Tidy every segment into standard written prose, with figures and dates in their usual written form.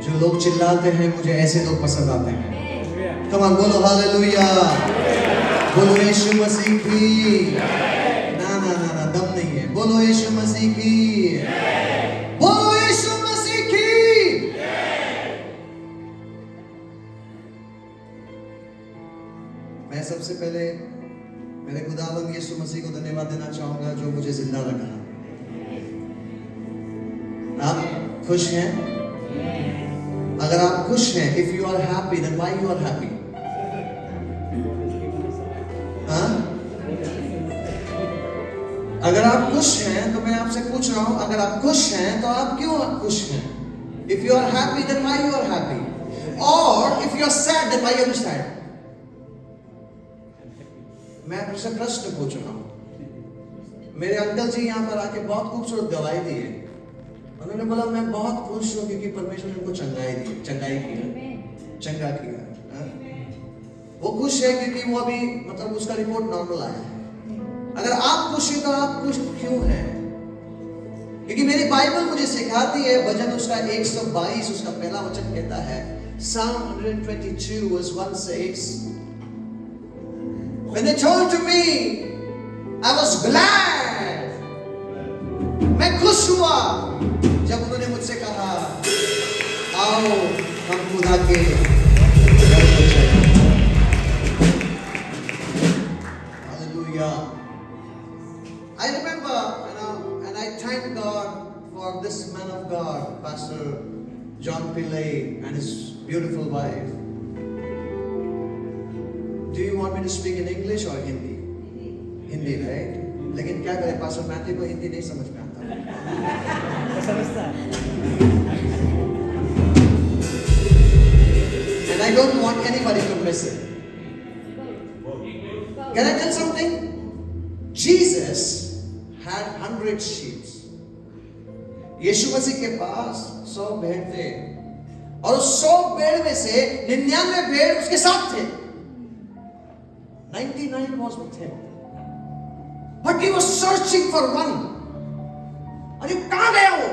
जो लोग चिल्लाते हैं मुझे ऐसे लोग पसंद आते हैं। कम ऑन बोलो हालेलुया, बोलो यीशु मसीह की। ना ना ना ना दम नहीं है। बोलो यीशु मसीह की, बोलो यीशु मसीह की। मैं सबसे पहले मेरे खुदावंद यीशु मसीह को धन्यवाद देना चाहूंगा जो मुझे जिंदा रखा। आप खुश हैं? अगर आप खुश हैं, if you are happy, then why you are happy? हाँ? अगर आप खुश हैं तो मैं आपसे पूछ रहा हूं, अगर आप खुश हैं तो आप क्यों खुश हैं? If you are happy, then why you are happy? Or if you are sad, then why you are sad? मैं आपसे प्रश्न पूछ रहा हूं। मेरे अंकल जी यहाँ पर आके बहुत खूबसूरत गवाही दी है। उन्होंने बोला मैं बहुत खुश हूँ क्योंकि परमेश्वर ने उनको चंगाई किया। वो खुश है क्योंकि वो अभी मतलब उसका रिपोर्ट नॉर्मल आया है। अगर आप खुश हैं तो आप खुश क्यों हैं? क्योंकि मेरी बाइबल मुझे सिखाती है, भजन उसका 122 उसका पहला वचन कहता है, Psalm 122 verse 1 says, when they told to me, I was glad. मैं खुश हुआ जब उन्होंने मुझसे कहा आओ हम खुदा के Hallelujah. I remember, and I thank God for this man of God, Pastor John Pillay and his beautiful wife. Do you want me to speak in English or Hindi? Hindi, right? लेकिन क्या करें, pastor Matthew को हिंदी नहीं समझ में आता। And I don't want anybody to miss it. Can I tell something? Jesus had 100 sheep. यीशु मसीह के पास 100 भेड़ थे और उस 100 भेड़ में से 99 भेड़ उसके साथ थे। 99 was with him. But he was searching for one. अरे कहाँ गया वो?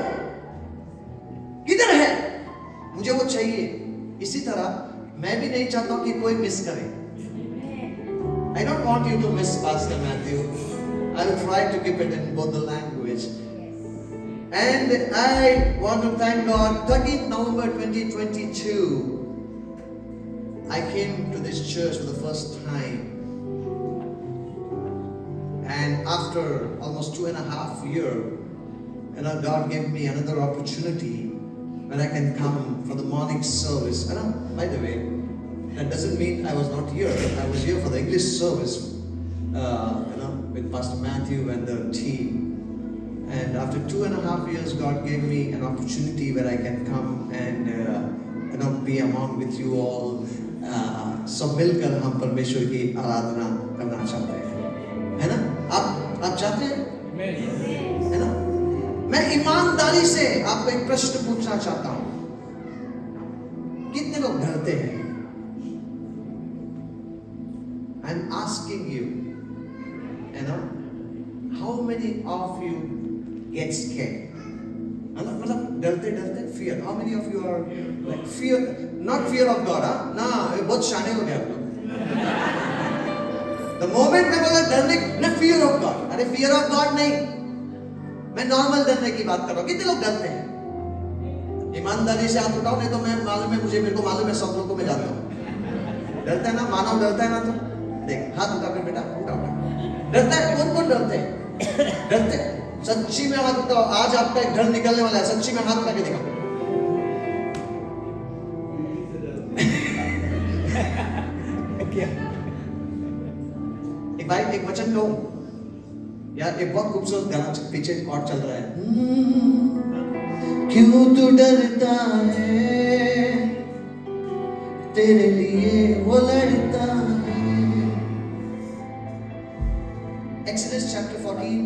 किधर है? मुझे वो चाहिए। इसी तरह मैं भी नहीं चाहता हूँ कि कोई मिस करे। I don't want you to miss Pastor Matthew. I will try to keep it in both the language. And I want to thank God. 13th November 2022, I came to this church for the first time. And after almost 2.5 years, God gave me another opportunity when I can come for the morning service. By the way, that doesn't mean I was not here. I was here for the English service, with Pastor Matthew and the team. And after 2.5 years, God gave me an opportunity where I can come and be among with you all. सब मिलकर हम परमेश्वर की आराधना करना चाहते हैं, है ना? आप चाहते हैं, है ना? मैं ईमानदारी से आपको एक प्रश्न पूछना चाहता हूं। कितने लोग डरते हैं? I'm asking you, how many of you get scared? मतलब डरते fear. How many of you are like fear, not fear of God? ना, बहुत शाने हो गए आप लोग। The moment मैं बोला डरने, ना fear of God, अरे fear of God नहीं, मैं नॉर्मल डरने की बात कर रहा हूँ। कितने लोग डरते हैं? ईमानदारी से हाथ उठाओ, नहीं तो मैं मालूम है, मेरे को मालूम है सब लोगों को मैं जानता हूँ। डरता है ना? मानव डरता है ना? तो देख हाथ उठा के बेटा, उठा। डरता है? कौन डरते हैं? डरते सच्ची में हाथ उठाओ। आज आपका एक डर निकलने वाला है। सच्ची में हाथ उठा के दिखाओ। एक वचन लो यार, एक बहुत खूबसूरत गाना पीछे कॉर्ड चल रहा है। क्यों तू डरता है, तेरे लिए वो लड़ता है। Exodus chapter 14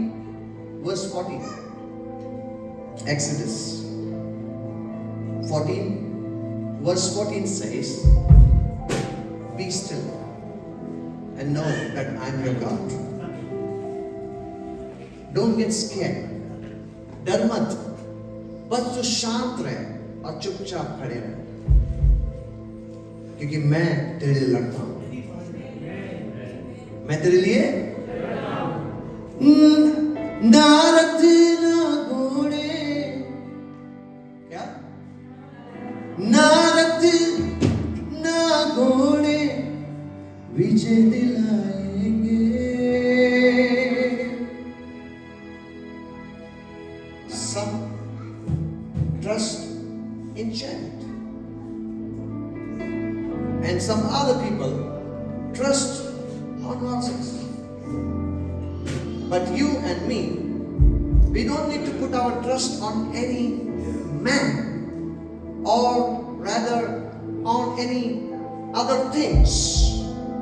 verse 40. Exodus 14 verse 14 says, be still and know that I am your God. Don't get scared. डर मत, बस तू शांत रहे और चुपचाप खड़े रहे, क्योंकि मैं तेरे लिए लड़ता हूं। मैं तेरे लिए ना रथ ना घोड़े, क्या ना रथ ना घोड़े विजय दिलाएंगे। Some trust in chariot, and some other people trust on horses. But you and me, we don't need to put our trust on any man, or rather on any other things,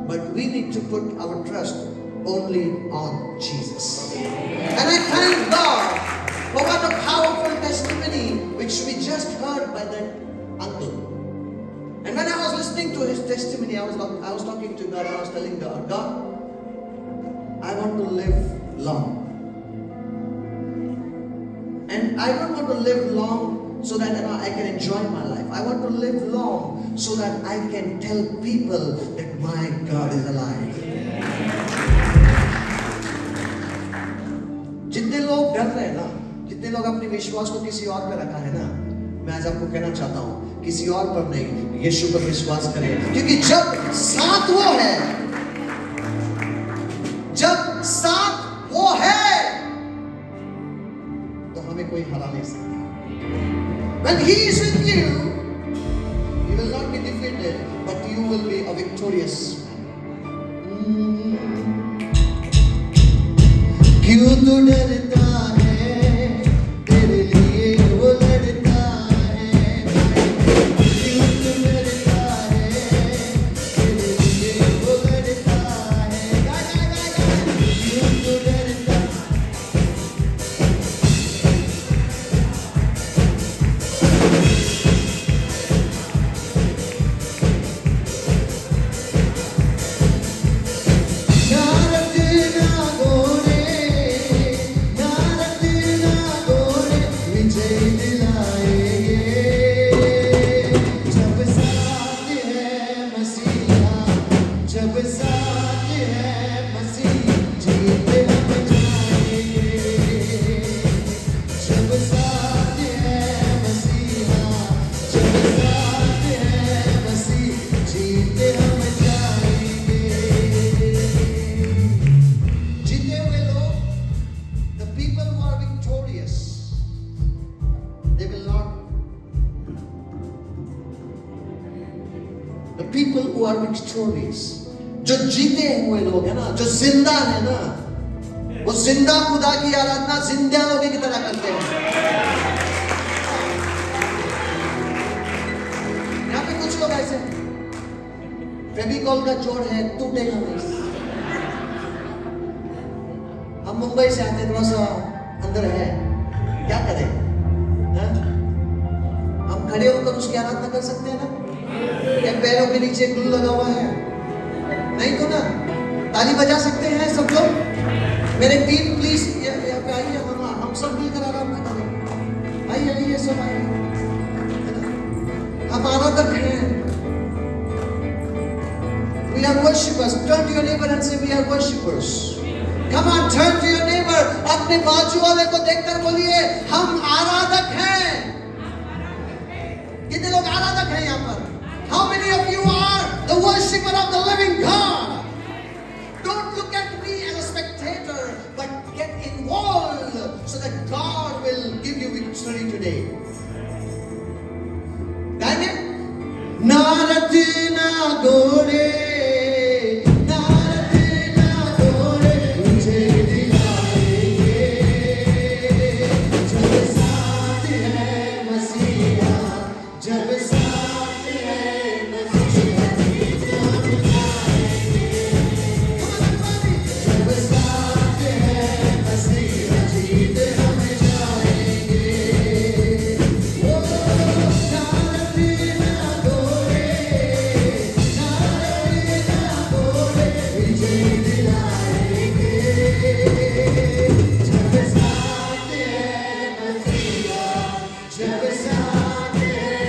but we need to put our trust only on Jesus. And I thank God for what a powerful testimony which we just heard by that uncle. And when I was listening to his testimony, I was talking to God, and I was telling God, God, I want to live long. And I don't want to live long so that I can enjoy my life. I want to live long so that I can tell people that my God is alive. जितने लोग डर रहे हैं ना, जितने लोग अपने विश्वास को किसी और पे रखा है ना, मैं आज आपको कहना चाहता हूं, किसी और पर नहीं, यीशु पर विश्वास करें, क्योंकि जब साथ वो है, जब साथ वो है, तो हमें कोई हरा नहीं सकता। When he is with you, you will not be defeated, but you will be a victorious man. क्यों तू डरता है, तेरे लिए वो लड़ता है। क्यों तू डरता है, तेरे लिए वो लड़ता है। क्यों तू डरता है। The people who are victorious, जो जीते हुए लोग हैं ना, जो जिंदा है ना, वो जिंदा खुदा की आराधना जिंदा लोगों की तरह करते हैं। यहाँ पे कुछ लोग ऐसे फेविकॉल का जोड़ है, टूटेगा नहीं। हम मुंबई से आते, थोड़ा सा अंदर है, क्या करें? हम खड़े होकर उसकी आराधना कर सकते हैं ना? या पैरों के नीचे ग्लू लगा हुआ है? नहीं तो ना, ताली बजा सकते हैं सब लोग? मेरे टीम प्लीज यहाँ पे आइए, हम सब मिलकर आराधना करें। आइए सब आइए, हम आराधक हैं। We are worshippers. Turn to your neighbor and say we are worshippers. Come on, turn to your neighbor. अपने बाजू वाले को देखकर बोलिए हम आराधक हैं। कितने लोग आराधक हैं यहाँ पर? How many of you are the worshipper of the living God? Don't look at me as a spectator, but get involved so that God will give you victory today. गाएंगे? ना रथ ना घोड़े, ना रथ ना घोड़े मुझे दिलाएंगे, जब साथ है मसीहा, जब साथ है मसीहा, जब साथ है मसीहा जीत हम जाएंगे। वो ना रथ ना घोड़े, ना रथ ना घोड़े विजय दिलाएंगे, जब साथ है मसीहा, जब साथ है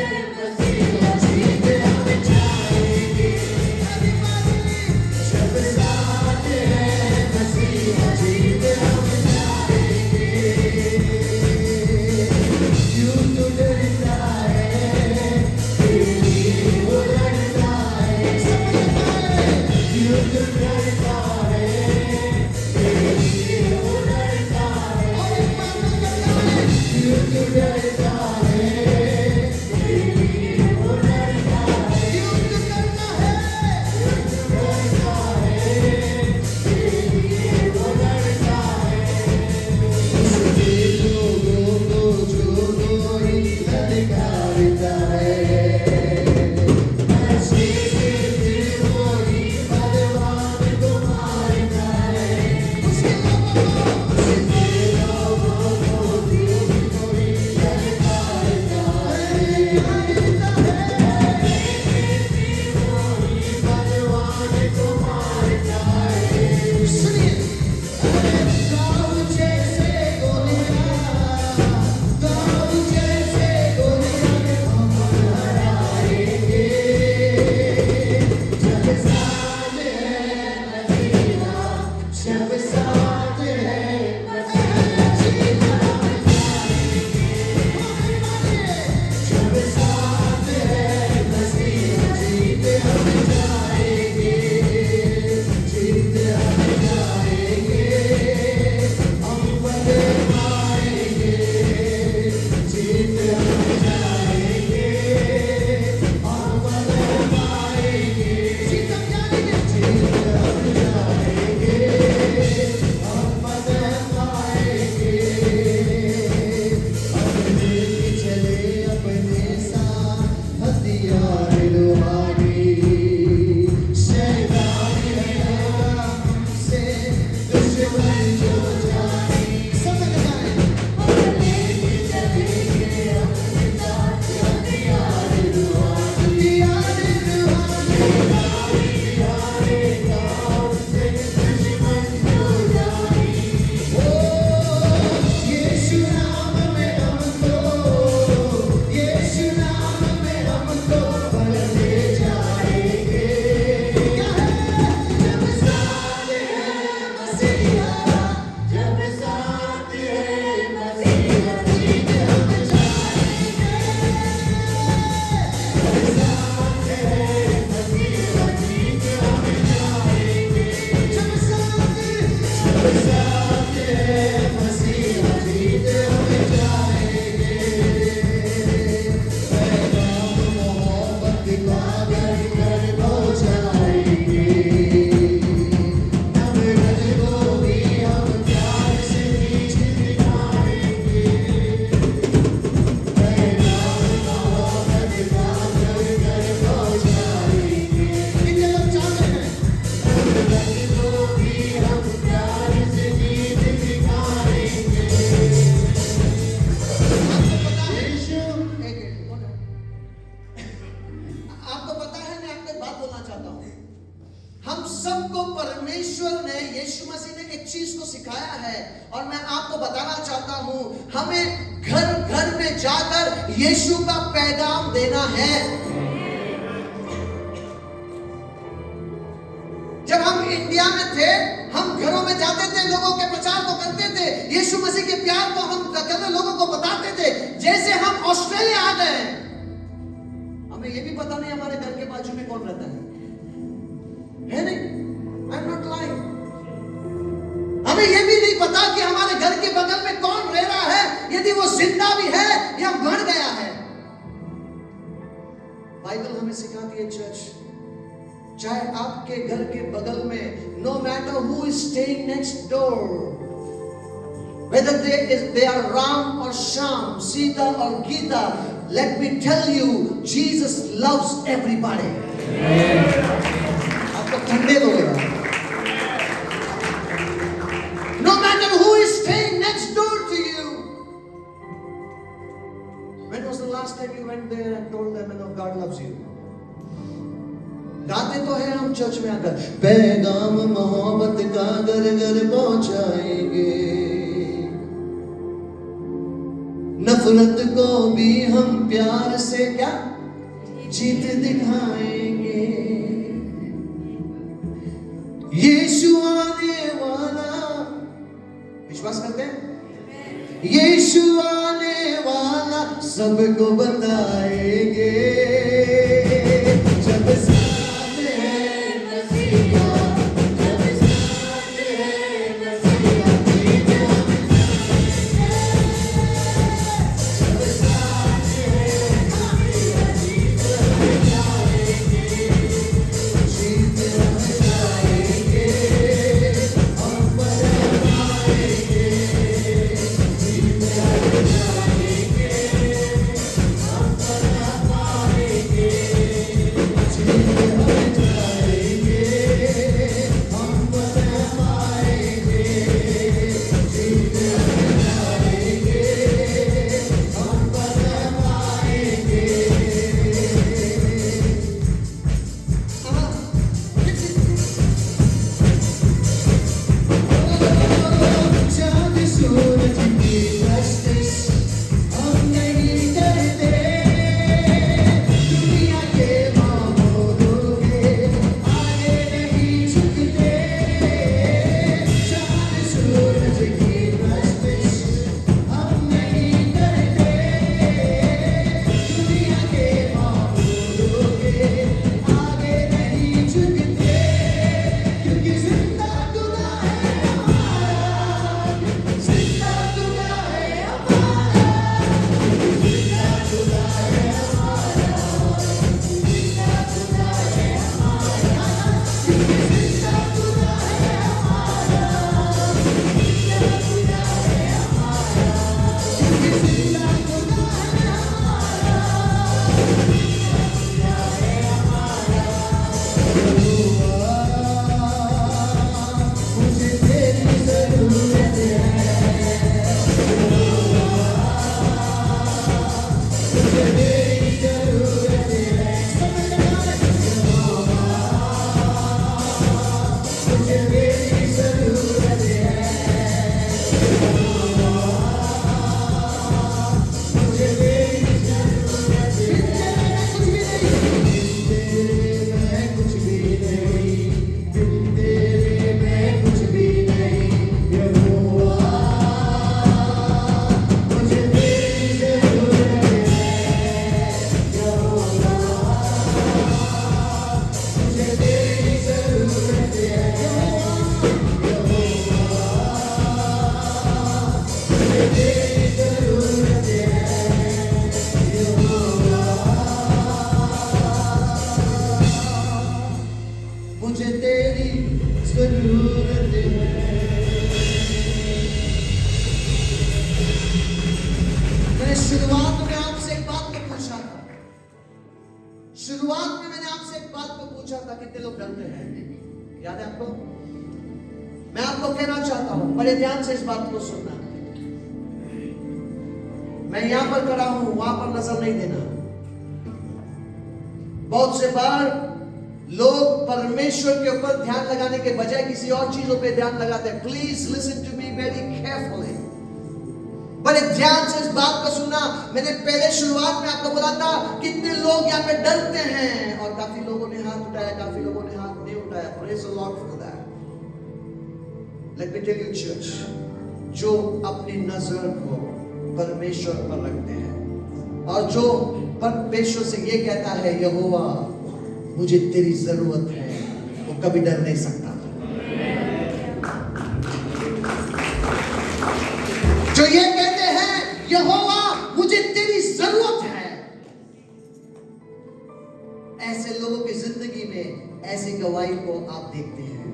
हम सबको परमेश्वर ने, यीशु मसीह ने एक चीज को सिखाया है और मैं आपको बताना चाहता हूं, हमें घर घर में जाकर यीशु का पैगाम देना है। जब हम इंडिया में थे, हम घरों में जाते थे, लोगों के प्रचार को करते थे, यीशु मसीह के प्यार को हम लोगों को बताते थे। जैसे हम ऑस्ट्रेलिया आ गए, हमें ये भी पता नहीं हमारे घर के बाजू में कौन रहता है नहीं? I am not lying. हमें ये भी नहीं पता कि हमारे घर के बगल में कौन रह रहा है, यदि वो जिंदा भी है या मर गया है। बाइबल हमें सिखाती है चर्च, चाहे आपके घर के बगल में, no matter who is staying next door, whether they are Ram or Sham, Sita or Geeta, let me tell you, Jesus loves everybody. आपको ठंडे लगेगा। No matter who is staying next door to you. When was the last time you went there and told them, God loves you? गाते तो हैं हम church में आकर, पैगाम मोहब्बत का घर घर पहुंचाएंगे, नफरत को भी हम प्यार से क्या जीत दिखाएंगे। यीशु आने वाला, विश्वास करते हैं? यीशु आने वाला सबको बताएंगे। जब याद है आपको? मैं आपको कहना चाहता हूं, बड़े ध्यान से इस बात को सुनना। मैं यहां पर खड़ा हूं, वहां पर नजर नहीं देना। बहुत से बार लोग परमेश्वर के ऊपर ध्यान लगाने के बजाय किसी और चीजों पे ध्यान लगाते हैं। Please listen to me very carefully. बड़े ध्यान से इस बात को सुना। मैंने पहले शुरुआत में आपको बोला था कितने लोग यहाँ पे डरते हैं, और काफी लोगों ने हाथ उठाया, काफी लोगों ने हाथ नहीं उठाया। Praise the lord for that. Let me tell you church, जो अपनी नजर को परमेश्वर पर रखते हैं और जो परमेश्वर से ये कहता है यहोवा मुझे तेरी जरूरत है, वो कभी डर नहीं सकता। जो ये कहते हैं यहोवा मुझे तेरी जरूरत है, ऐसे लोगों की जिंदगी में ऐसी गवाही को आप देखते हैं।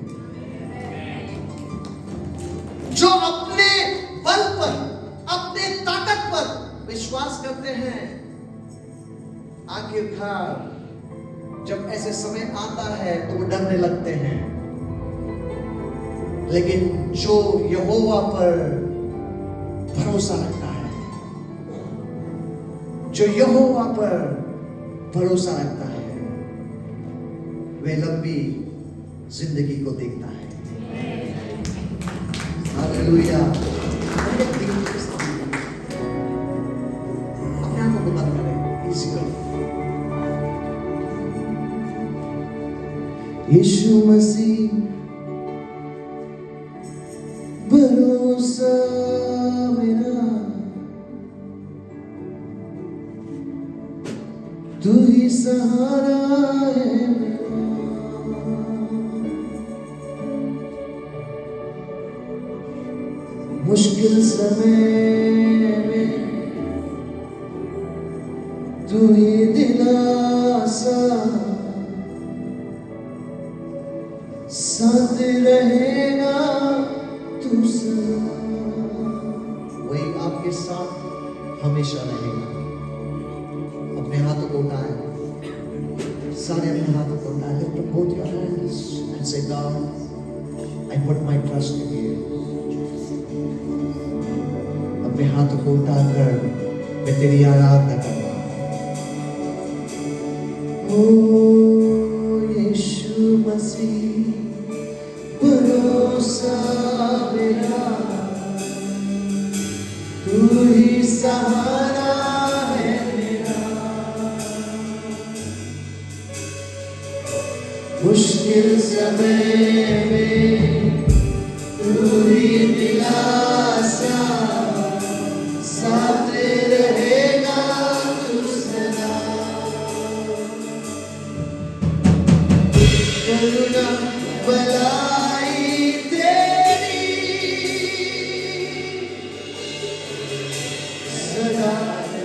जो अपने बल पर, अपने ताकत पर विश्वास करते हैं, आखिरकार जब ऐसे समय आता है तो वो डरने लगते हैं। लेकिन जो यहोवा पर भरोसा रखता है, जो यहोवा पर भरोसा रखता है, वे लंबी जिंदगी को देखता है। हालेलुया। अपने आप को बंद करें, इसी को। यीशु मसीह भरोसा मेरा, तू ही सहारा है मेरा। मुश्किल समय में तू ही दिलासा, साथ रहेगा तू सदा। वही आपके साथ हमेशा रहेगा। अपने हाथों को उठाएं, सारे अपने हाथों को उठाएं। Lift up both your hands and say, God, I put my trust in you. अपने हाथों को उठाकर मैं तेरी आराधना करूंगा। ओ यीशु मसीह भरोसा मेरा, तू ही सहारा है मेरा। मुश्किल समय में तू ही दिलासा, साथ रहेगा तू सदा। करुणा भलाई तेरी सदा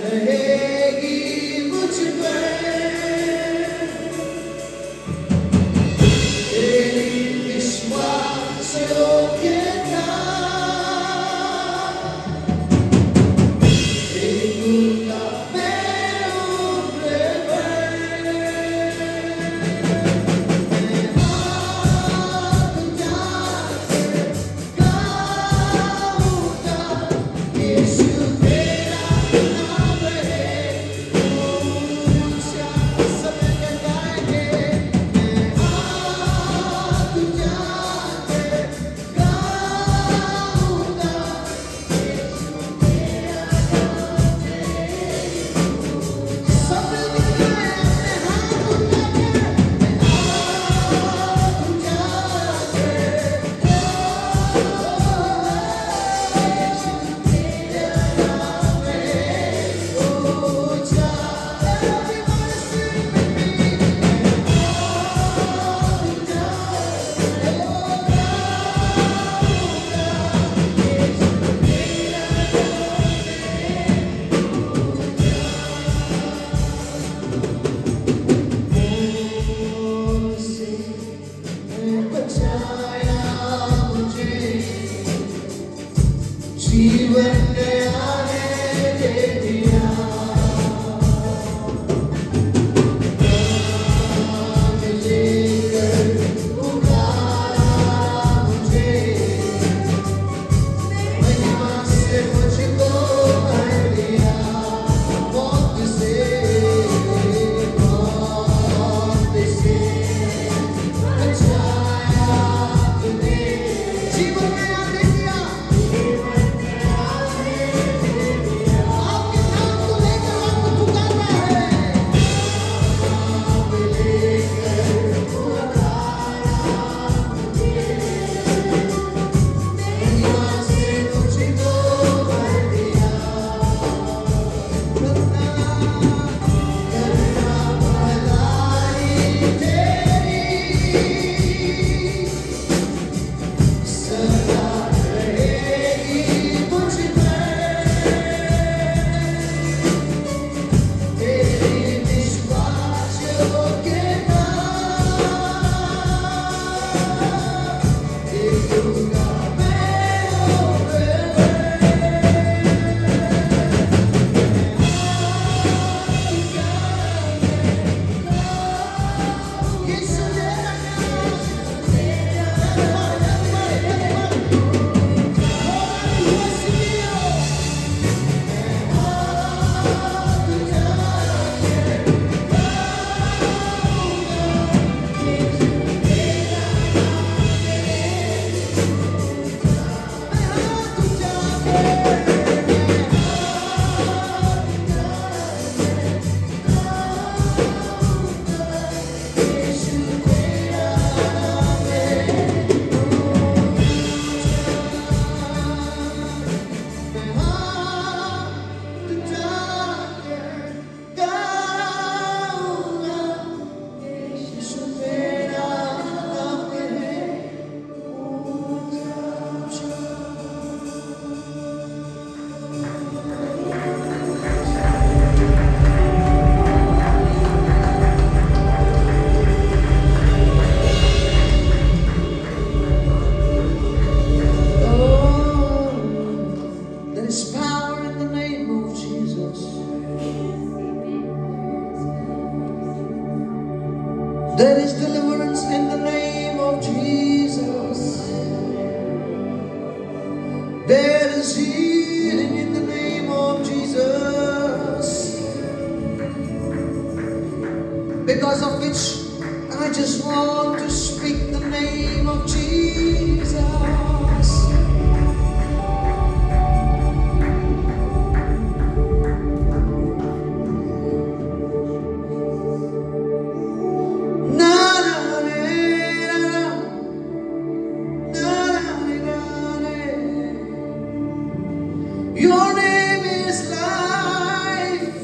रहेगी मुझ पर। तेरी विश्वास योग्यता, देखूंगा मैं ऊपर पर। मैं There is deliverance in the name of Jesus. There is healing in the name of Jesus. Because of which I just want to speak the name of Jesus. Your name is life.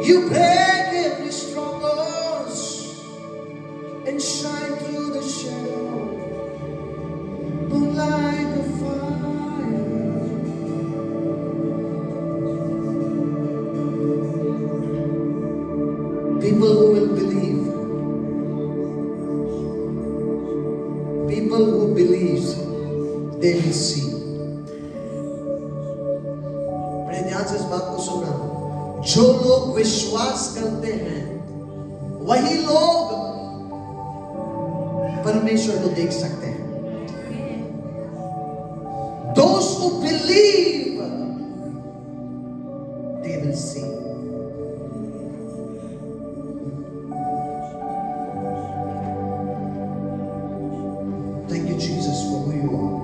You break every strongholds and shine through the shadow, burn like a fire. People who will believe, people who believe, they will see. बड़े ध्यान से इस बात को सुनना, जो लोग विश्वास करते हैं वही लोग परमेश्वर को देख सकते हैं. Those who believe, they will see. Thank you, Jesus, for who you are.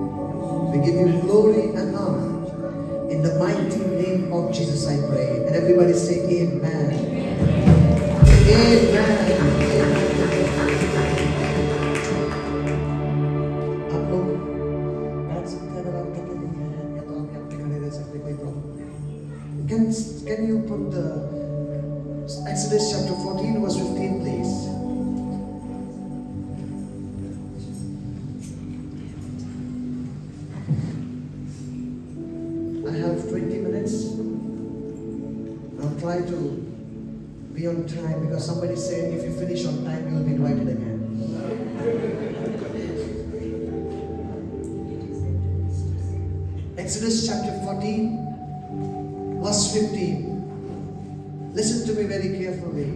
We give you glory and honor. In the mighty name of Jesus I pray. And everybody say amen. Amen. आप लोग बैठ सकते हैं अगर आप थके नहीं हैं या तो आप यहाँ पे खड़े रह सकते हैं, कोई problem. Can you put the Exodus chapter 14 verse 15 please? I have 20 minutes. I'll try to be on time because somebody said if you finish on time, you will be invited again. Exodus chapter 14, verse 15. Listen to me very carefully.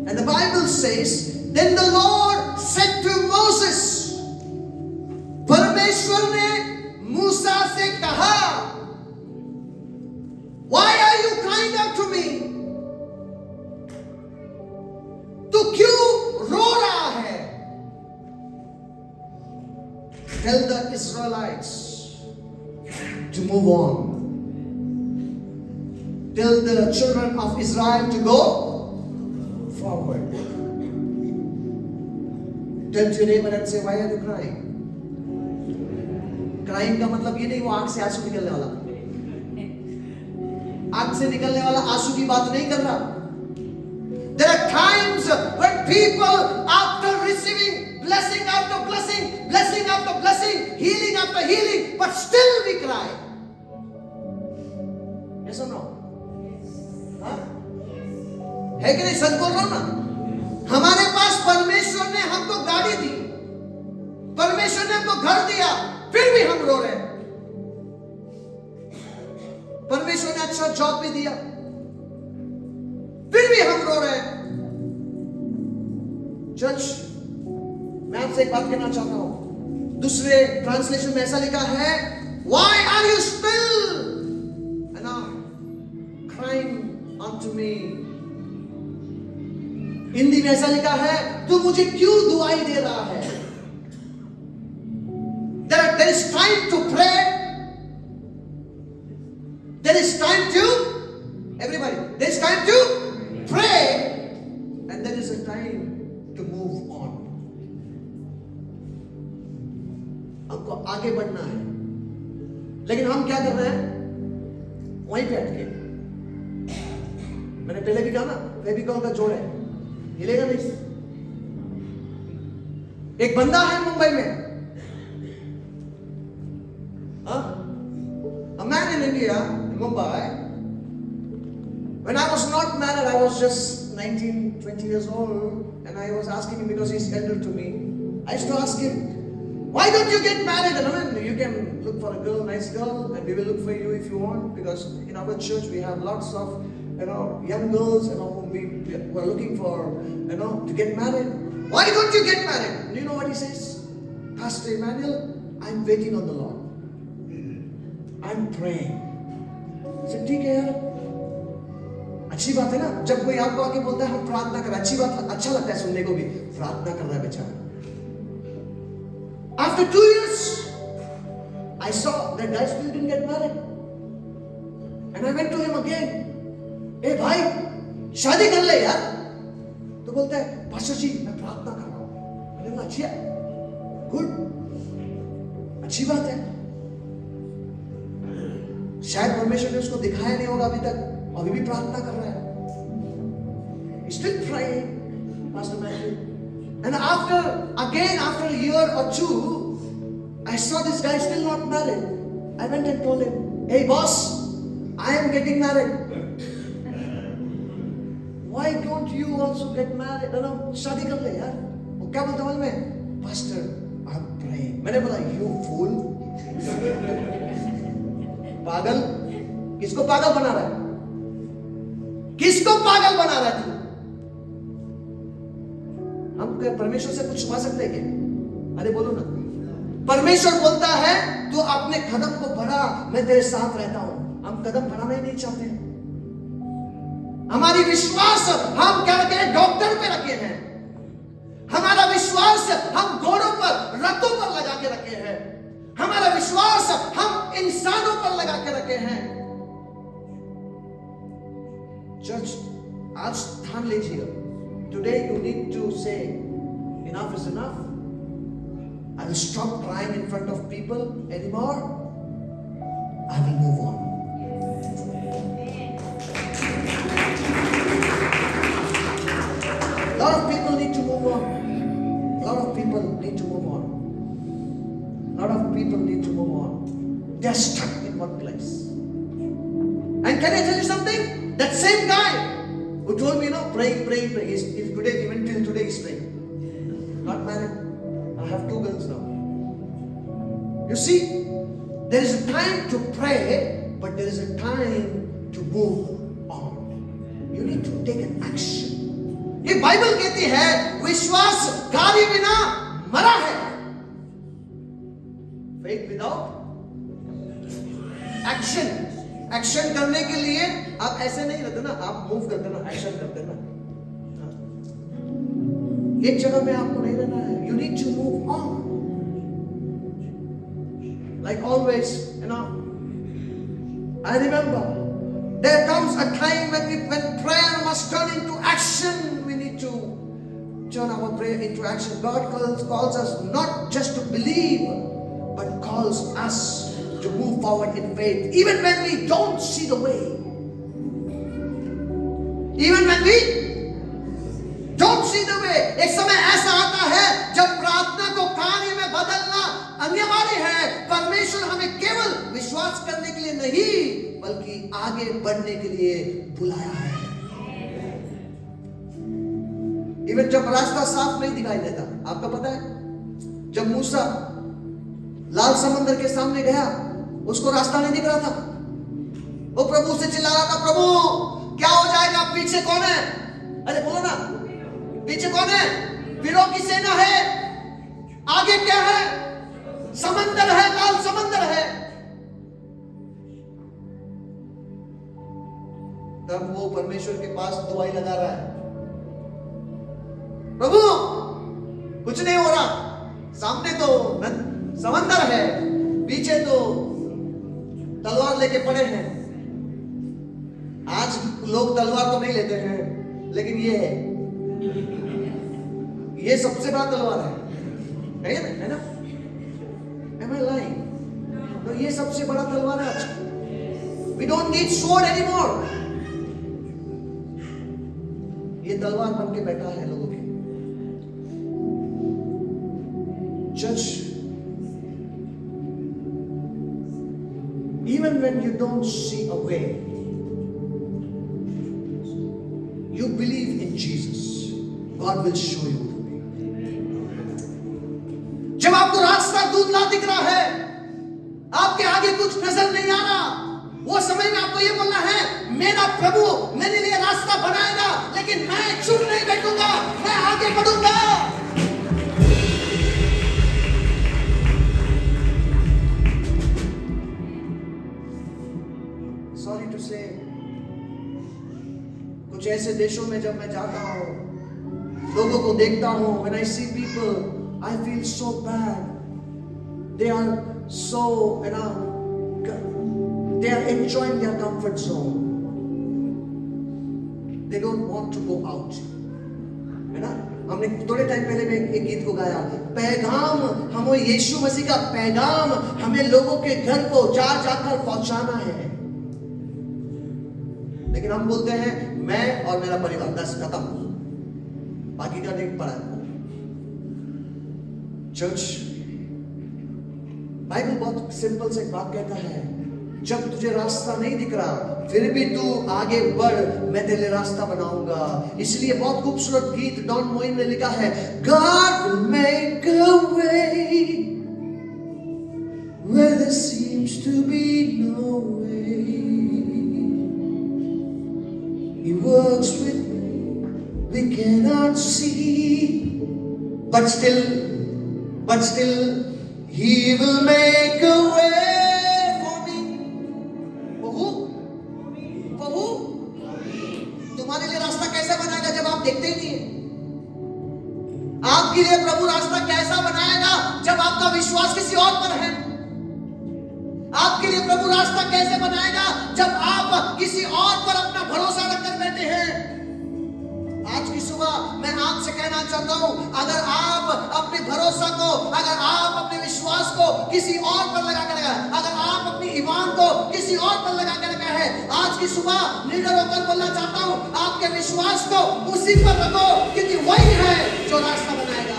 And the Bible says, then the Lord said to Moses, परमेश्वर ने मूसा से कहा, why are you crying out to me? तू क्यों रो रहा है? Tell the Israelites to move on. Tell the children of Israel to go forward. Turn to your neighbor and say, why are you crying? Crying का मतलब ये नहीं वो आंख से आंसू निकलने वाला. आंख से निकलने वाला आंसू की बात नहीं कर रहा. There are times when people, after receiving blessing after blessing, blessing after blessing, healing after healing, but still we cry. Yes or no? हाँ? है कि नहीं? सच बोल रहा हूं ना. हमारे पास परमेश्वर ने हमको गाड़ी दी, परमेश्वर ने हमको घर दिया, फिर भी हम रो रहे हैं. परमेश्वर ने अच्छा जॉब भी दिया, फिर भी हम रो रहे हैं. चर्च, मैं आपसे एक बात कहना चाहता हूं. दूसरे ट्रांसलेशन में ऐसा लिखा है, why are you still and are crying unto me? Hindi में ऐसा लिखा है, तू मुझे क्यों दुआई दे रहा है? There is time to pray. There is time to, everybody, there is time to pray, and there is a time to move on. हमको आगे बढ़ना है, लेकिन हम क्या कर रहे हैं? वहीं पे अटके. मैंने पहले भी कहा ना, फेविकॉल का जोड़ है, हिलेगा नहीं. एक बंदा है मुंबई में, a man in India, Mumbai. When I was not married, I was just 19, 20 years old, and I was asking him because he's elder to me. I used to ask him, why don't you get married? And I mean, you can look for a girl, nice girl, and we will look for you if you want, because in our church we have lots of young girls whom we who are looking for, to get married. Why don't you get married? Do you know what he says? Pastor Emmanuel, I'm waiting on the Lord. I'm praying. I said, ठीक है यार, अच्छी बात है ना. जब कोई आपको आके बोलता है हम प्रार्थना कर, अच्छी बात, अच्छा लगता है सुनने को भी. प्रार्थना कर रहा है बेचारा. After 2 years, I saw that guy still didn't get married. And I went to him again. ए भाई, शादी कर ले यार. तो बोलता है, पास्टर जी मैं प्रार्थना कर रहा हूँ. मैंने बोला अच्छी है, गुड, अच्छी बात है. शायद परमेश्वर ने उसको दिखाया नहीं होगा अभी तक, अभी भी प्रार्थना कर रहा है. Still praying, Pastor Matthew. And after a year or two, I saw this guy still not married. I went and told him, hey boss, I am getting married. Why don't you also get married? शादी कर ले यार. वो क्या बोलता है मैं? Pastor, I'm praying. मैंने बोला you fool. पागल? किसको पागल बना रहा है? किसको पागल बना रहा है तू? हम क्या परमेश्वर से कुछ छुपा सकते हैं क्या? अरे बोलो ना. परमेश्वर बोलता है तू अपने कदम को बढ़ा, मैं तेरे साथ रहता हूं. हम कदम बढ़ाना ही नहीं चाहते. हमारी विश्वास हम क्या रखे हैं? डॉक्टर पे रखे हैं. हमारा विश्वास हम घोड़ों पर, रथों पर लगा के रखे हैं. हमारा विश्वास हम इंसानों पर लगा के रखे हैं. चर्च, आज ठान लीजिए. Today you need to say, enough is enough. I will stop crying in front of people anymore. I will move on. A lot of people need to move on. A lot of people need to move on. A lot of people need to move on. They are stuck in one place. And can I tell you something? That same guy who told me, praying. He's today, even till today he's praying. Not married. I have 2 girls now. You see, there is a time to pray, but there is a time to move on. You need to take an action. ये Bible कहती है विश्वास कार्य बिना मरा है. Faith without action. Action करने के लिए आप ऐसे नहीं रहते ना, आप मूव करते ना, एक्शन करते ना. एक जगह में आपको नहीं रहना है. You need to move on. Like always, I remember there comes a time when prayer must turn into action. We need to turn our prayer into action. God calls us not just to believe, but calls us to move forward in faith, even when we don't see the way. Even when we don't see the way. एक समय ऐसा आता है जब प्रार्थना को कार्य में बदलना अनिवार्य है. परमेश्वर हमें केवल विश्वास करने के लिए नहीं, बल्कि आगे बढ़ने के लिए बुलाया है. इवन जब रास्ता साफ नहीं दिखाई देता, आपको पता है जब मूसा लाल समंदर के सामने गया, उसको रास्ता नहीं दिख रहा था. वो प्रभु से चिल्ला रहा था, प्रभु क्या हो जाएगा, पीछे कौन है? अरे बोलो ना, पीछे कौन है? वीरों की सेना है. आगे क्या है? समंदर है, लाल समंदर है. तब वो परमेश्वर के पास दुआई लगा रहा है, प्रभु कुछ नहीं हो रहा, सामने तो समंदर है, पीछे तो तलवार लेके पड़े हैं. आज लोग तलवार तो नहीं लेते हैं, लेकिन ये सबसे बड़ा तलवार है ना? Am I lying? तो ये सबसे बड़ा तलवार है आज. We don't need sword anymore. ये तलवार बन के बैठा है लोगों के. Church, even when you don't see a way, you believe in Jesus, God will show you the way. जब आपको रास्ता धुंधला दिख रहा है, आपके आगे कुछ नजर नहीं आ रहा, वो समय में आपको ये बोलना है, मेरा प्रभु मेरे लिए रास्ता बनाएगा, लेकिन मैं चुप आगे बढ़ूंगा। सॉरी टू से, कुछ ऐसे देशों में जब मैं जाता हूं, लोगों को देखता हूं, when I see people, I feel so bad. They are so, they are enjoying their comfort zone. They don't want to go out. है ना? हमने थोड़े टाइम पहले में एक गीत को गाया, पैगाम हमें, यीशु मसीह का पैगाम हमें लोगों के घर को जाकर पहुंचाना है। लेकिन हम बोलते हैं मैं और मेरा परिवार, बस खत्म, बाकी का नहीं पड़ा। चर्च, बाइबल बहुत सिंपल से एक बात कहता है, जब तुझे रास्ता नहीं दिख रहा फिर भी तू आगे बढ़, मैं तेरे लिए रास्ता बनाऊंगा। इसलिए बहुत खूबसूरत गीत डॉन मोइन ने लिखा है, God will make a way where there seems to be no way. He works with we cannot see, but still He will make a way for me. For who? तुम्हारे लिए रास्ता कैसा बनाएगा जब आप देखते ही नहीं है? आपके लिए प्रभु रास्ता कैसा बनाएगा जब आपका विश्वास किसी और पर है? आपके लिए प्रभु रास्ता कैसे बनाएगा जब आप किसी और पर अपना भरोसा रखकर बैठे हैं? आज की सुबह मैं आपसे कहना चाहता हूं, अगर आप अपने भरोसा को, अगर आप अपने विश्वास को किसी और पर लगा कर रखा है, अगर आप अपनी ईमान को किसी और पर लगा कर रखा है, आज की सुबह निडर होकर बोलना चाहता हूं, आपके विश्वास को उसी पर रखो, क्योंकि वही है जो रास्ता बनाएगा,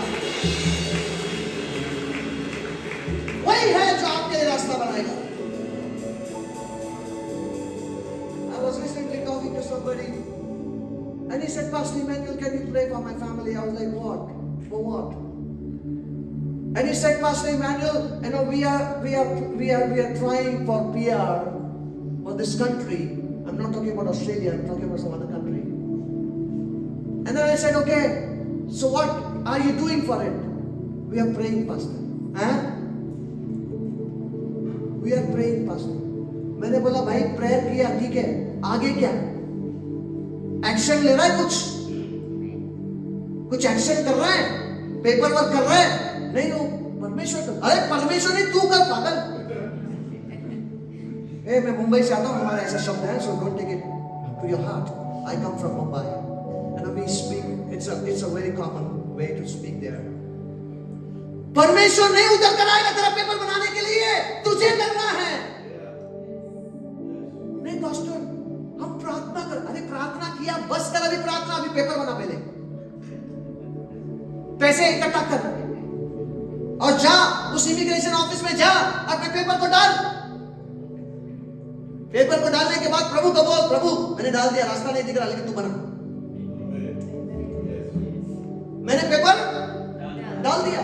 वही है जो आपके लिए रास्ता बनाएगा। I was recently talking to somebody and he said, Pastor Emmanuel, can you pray for my family? I was like, what? For what? And he said, Pastor Emmanuel, we are trying for PR for this country. I'm not talking about Australia, I'm talking about some other country. And then I said, okay, so what are you doing for it? We are praying, Pastor. We are praying, Pastor. मैंने बोला भाई prayer किया, ठीक है, आगे क्या? Action ले रहा है, कुछ एक्शन कर रहा है, पेपर वर्क कर रहा है? नहीं, हो परमेश्वर कर। अरे परमेश्वर नहीं, तू कर पागल। मैं मुंबई से आता हूँ, हमारा ऐसा शब्द है, so don't take it to your heart. I come from Mumbai and we speak, it's a very common way to speak there. परमेश्वर नहीं उधर कराएगा तेरा पेपर बनाने के लिए, तुझे करना है। नहीं पास्टर, हम प्रार्थना कर, अरे प्रार्थना किया बस कर, अभी प्रार्थना, अभी पेपर बना पहले, पैसे इकट्ठा कर और जा उस इमिग्रेशन ऑफिस में जा, अपने पेपर को डाल। पेपर को डालने के बाद प्रभु को बोल, प्रभु मैंने डाल दिया, रास्ता नहीं दिख रहा, लेकिन तू बना। मैंने पेपर डाल दिया,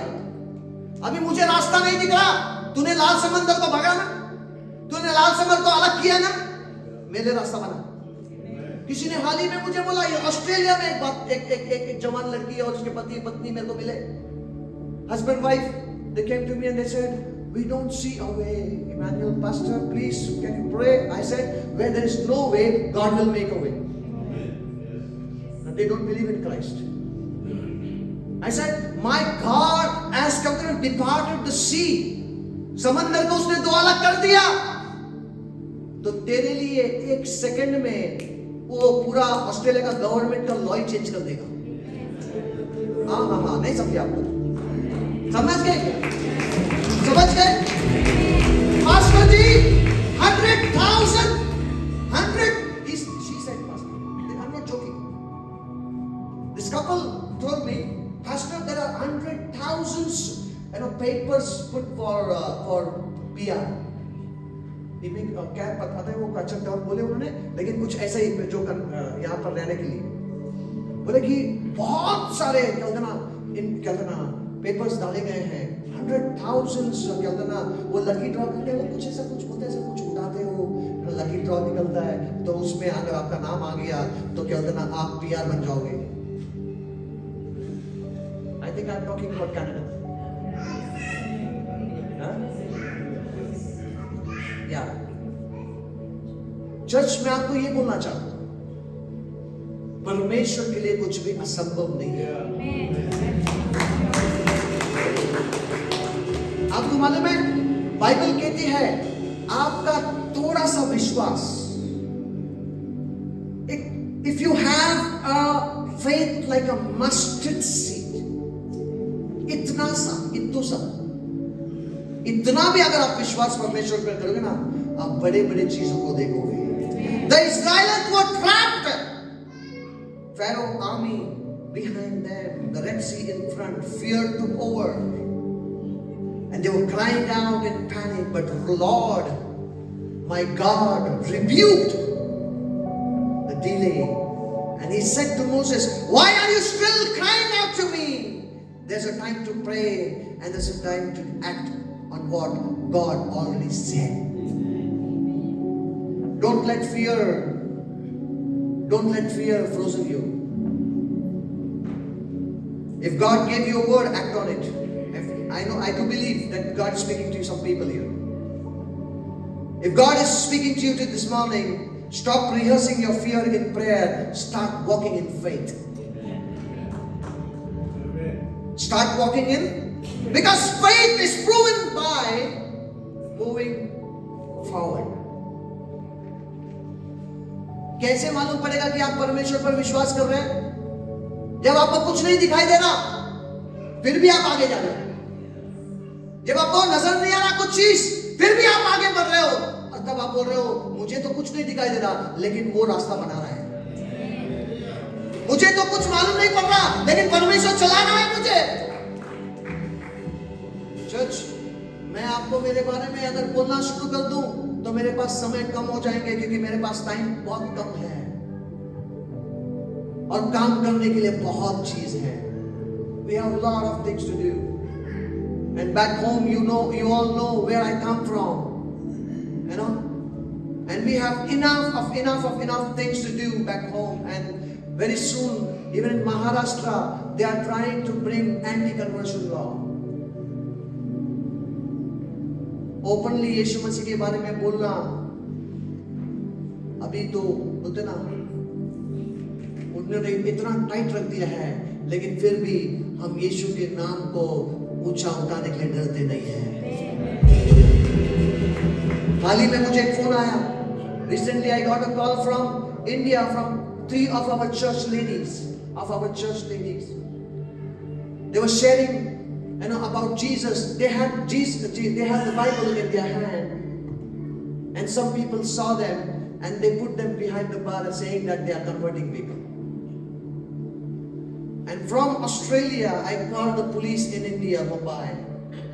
अभी मुझे रास्ता नहीं दिख रहा, तूने लाल समंदर को भगा ना, तूने लाल समंदर को अलग किया ना, मेरे रास्ता बना। किसी ने हाल ही में मुझे बोला, ये ऑस्ट्रेलिया में एक बात, एक जवान लड़की और उसके पति पत्नी मेरे को मिले, husband wife, they came to me and they said, we don't see a way. Emmanuel, pastor, please can you pray? I said, where there is no way, God will make a way. They don't believe in Christ. I said, my God has come to departed the sea. समंदर को उसने दो अलग कर दिया, तो तेरे लिए एक सेकंड में वो पूरा ऑस्ट्रेलिया का गवर्नमेंट का लॉ ही चेंज कर देगा। हाँ, नहीं समझे आप लोग? समझ गए? Pastor ji, 100,000, she said, Pastor, I'm not joking. This couple told me, Pastor, there are 100,000 papers put for PR. क्या पता है वो कच्चा और बोले उन्होंने, लेकिन कुछ ऐसा ही जो यहाँ पर रहने के लिए बोले कि बहुत सारे क्या ना पेपर्स डाले गए हैं, 100,000 क्या ना वो लकी ड्रॉ करते हैं, वो कुछ ऐसा कुछ बोलते हैं, ऐसा कुछ उठाते हो, लकी ड्रॉ निकलता है, तो उसमें अगर आपका नाम आ गया तो क्या ना आप PR बन जाओगे। think I'm talking about Canada. Huh? Yeah. Church में आपको ये बोलना चाहता हूं, परमेश्वर के लिए कुछ भी असंभव नहीं है। आपको मालूम है, बाइबल कहती है आपका थोड़ा सा विश्वास, if you have a faith like a mustard seed, इतना भी अगर आप विश्वास परमेश्वर पर करोगे ना, आप बड़े बड़े चीजों को देखोगे। The Israelites were trapped. Pharaoh army behind them, the Red Sea in front, fear took over, and they were crying out in panic. But Lord, my God, rebuked the delay, and He said to Moses, "Why are you still crying out to me?" There's a time to pray, and there's a time to act on what God already said. Don't let fear frozen you. If God gave you a word, act on it. I do believe that God is speaking to you, some people here. If God is speaking to you this morning, stop rehearsing your fear in prayer. Start walking in faith. Start walking in, because faith is proven by moving forward. कैसे मालूम पड़ेगा कि आप परमेश्वर पर विश्वास कर रहे हैं? जब आपको कुछ नहीं दिखाई दे रहा, फिर भी आप आगे जा रहे हो। जब आपको नजर नहीं आ रहा कुछ चीज, फिर भी आप आगे बढ़ रहे हो, और तब आप बोल रहे हो मुझे तो कुछ नहीं दिखाई दे रहा, लेकिन वो रास्ता बना रहा है। मुझे तो कुछ मालूम नहीं पड़ रहा, लेकिन परमेश्वर चला रहा है मुझे। चर्च, मैं आपको मेरे बारे में अगर बोलना शुरू कर दूं तो मेरे पास समय कम हो जाएंगे, क्योंकि मेरे पास टाइम बहुत कम है और काम करने के लिए बहुत चीज है। We have a lot of things to do, and back home, you all know where I come from, and we have enough things to do back home. And very soon, even in Maharashtra, they are trying to bring anti-conversion law. Openly यीशु मसीह के बारे में बोलना अभी तो बोलते ना, उन्होंने इतना टाइट रख दिया है, लेकिन फिर भी हम यीशु के नाम को ऊंचा उठाने के लिए डरते नहीं हैं। हाल ही में मुझे एक फोन आया। Recently I got a call from India, from 3 of our church ladies. They were sharing about Jesus. They had the Bible in their hand, and some people saw them and they put them behind the bar and saying that they are converting people. And from Australia, I called the police in India, Mumbai,